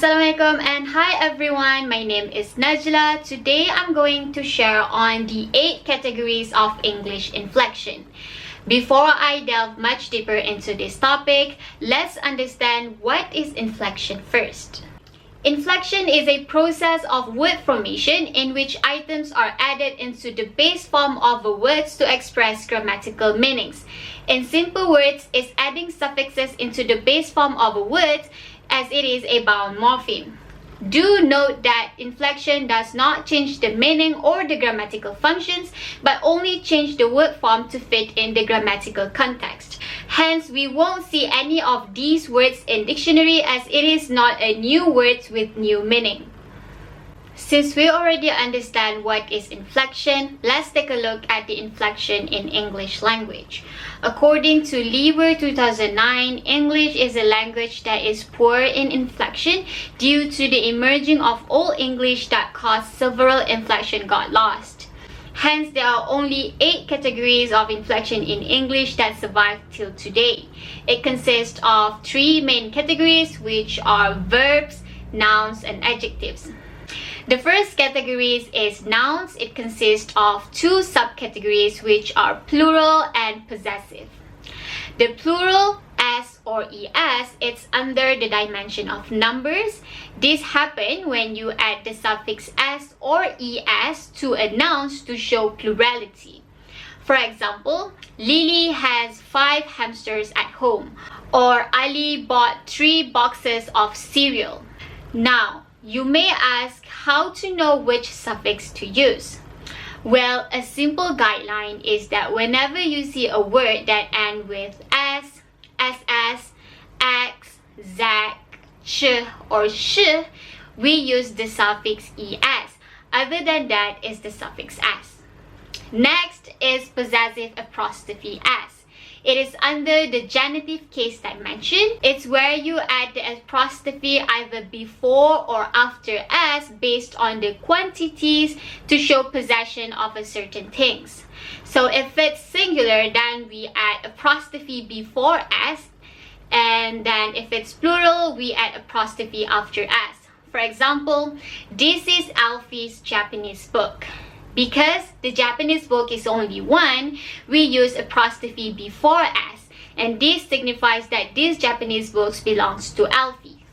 Assalamualaikum and hi everyone, my name is Najla. Today I'm going to share on the 8 categories of English inflection. Before I delve much deeper into this topic, let's understand what is inflection first. Inflection is a process of word formation in which items are added into the base form of a word to express grammatical meanings. In simple words, it's adding suffixes into the base form of a word as it is a bound morpheme. Do note that inflection does not change the meaning or the grammatical functions, but only change the word form to fit in the grammatical context. Hence, we won't see any of these words in dictionary as it is not a new word with new meaning. Since we already understand what is inflection, let's take a look at the inflection in English language. According to Lieber 2009, English is a language that is poor in inflection due to the emerging of Old English that caused several inflection got lost. Hence, there are only 8 categories of inflection in English that survive till today. It consists of 3 main categories, which are verbs, nouns, and adjectives. The first category is nouns. It consists of 2 subcategories, which are plural and possessive. The plural, s or es, it's under the dimension of numbers. This happens when you add the suffix s or es to a noun to show plurality. For example, Lily has 5 hamsters at home, or Ali bought 3 boxes of cereal. Now, you may ask how to know which suffix to use. Well, a simple guideline is that whenever you see a word that ends with s, ss, x, zak, ch, or sh, we use the suffix es. Other than that is the suffix s. Next is possessive apostrophe s. It is under the genitive case dimension. It's where you add the apostrophe either before or after s based on the quantities to show possession of a certain things. So if it's singular, then we add apostrophe before s, and then if it's plural, we add apostrophe after s. For example, this is Alfie's Japanese book. Because the Japanese book is only one, we use apostrophe before s, and this signifies that this Japanese book belongs to Alfie.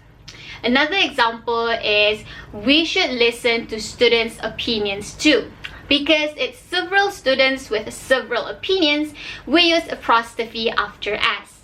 Another example is we should listen to students' opinions too. Because it's several students with several opinions, we use apostrophe after s.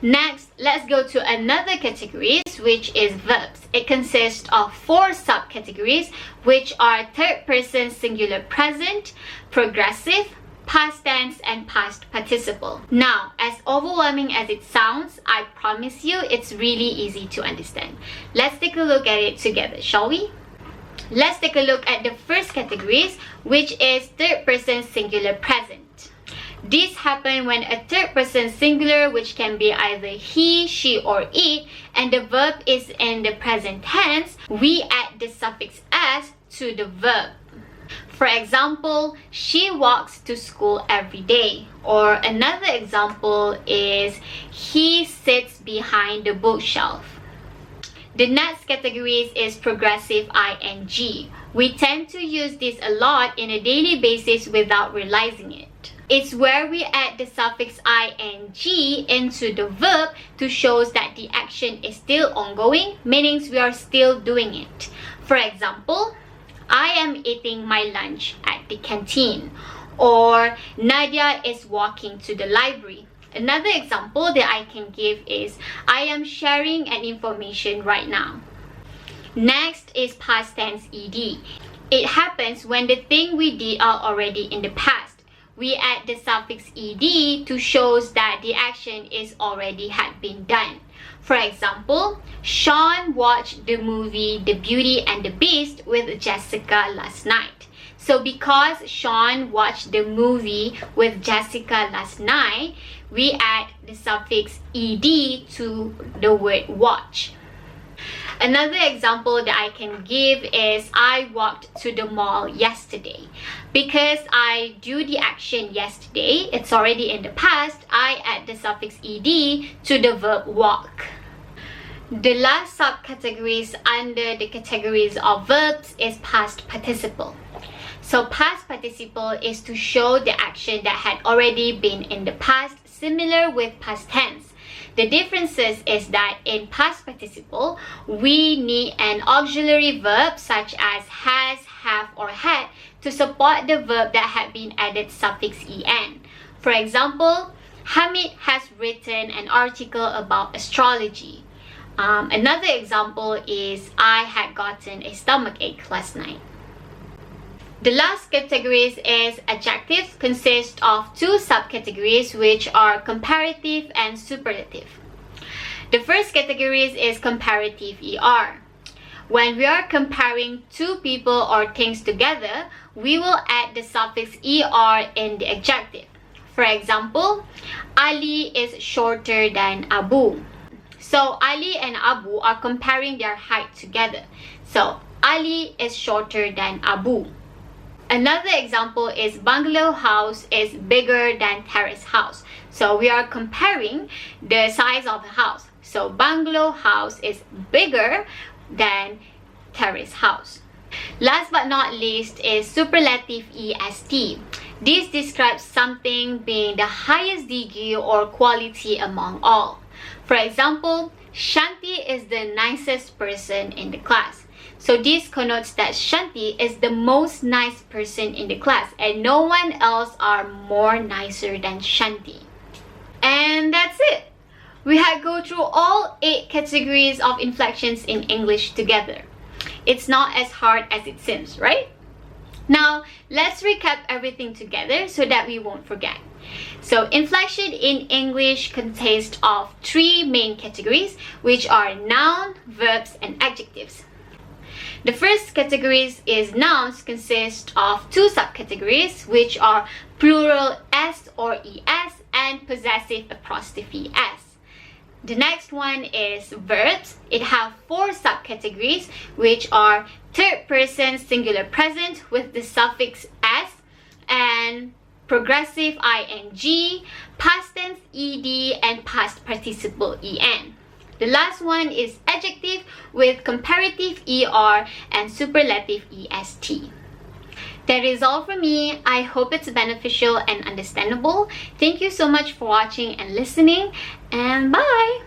Next, let's go to another category, which is verbs. It consists of 4 subcategories, which are third person singular present, progressive, past tense, and past participle. Now, as overwhelming as it sounds, I promise you it's really easy to understand. Let's take a look at it together, shall we? Let's take a look at the first category, which is third person singular present. This happens when a third person singular, which can be either he, she, or it, and the verb is in the present tense, we add the suffix s to the verb. For example, she walks to school every day. Or another example is he sits behind the bookshelf. The next category is progressive ing. We tend to use this a lot in a daily basis without realizing it. It's where we add the suffix ing into the verb to show that the action is still ongoing, meaning we are still doing it. For example, I am eating my lunch at the canteen, or Nadia is walking to the library. Another example that I can give is I am sharing an information right now. Next is past tense ed. It happens when the thing we did are already in the past. We add the suffix ed to show that the action is already had been done. For example, Sean watched the movie The Beauty and the Beast with Jessica last night. So because Sean watched the movie with Jessica last night, we add the suffix ed to the word watch. Another example that I can give is I walked to the mall yesterday. Because I do the action yesterday, it's already in the past, I add the suffix ed to the verb walk. The last subcategories under the categories of verbs is past participle. So past participle is to show the action that had already been in the past, similar with past tense. The differences is that in past participle, we need an auxiliary verb such as has, have, or had to support the verb that had been added suffix en. For example, Hamid has written an article about astrology. Another example is I had gotten a stomachache last night. The last categories is adjectives, consist of two subcategories which are comparative and superlative. The first category is comparative ER. When we are comparing two people or things together, we will add the suffix ER in the adjective. For example, Ali is shorter than Abu. So Ali and Abu are comparing their height together. So Ali is shorter than Abu. Another example is bungalow house is bigger than terrace house. So we are comparing the size of the house. So bungalow house is bigger than terrace house. Last but not least is superlative EST. This describes something being the highest degree or quality among all. For example, Shanti is the nicest person in the class. So this connotes that Shanti is the most nice person in the class and no one else are more nicer than Shanti. And that's it. We had go through all 8 categories of inflections in English together. It's not as hard as it seems, right? Now, let's recap everything together so that we won't forget. So, inflection in English consists of 3 main categories, which are noun, verbs, and adjectives. The first category is nouns, consist of 2 subcategories, which are plural s or es and possessive apostrophe s. The next one is verbs. It has 4 subcategories, which are third person singular present with the suffix s and progressive ing, past tense ed, and past participle en. The last one is adjective with comparative er and superlative est. That is all from me. I hope it's beneficial and understandable. Thank you so much for watching and listening, and bye!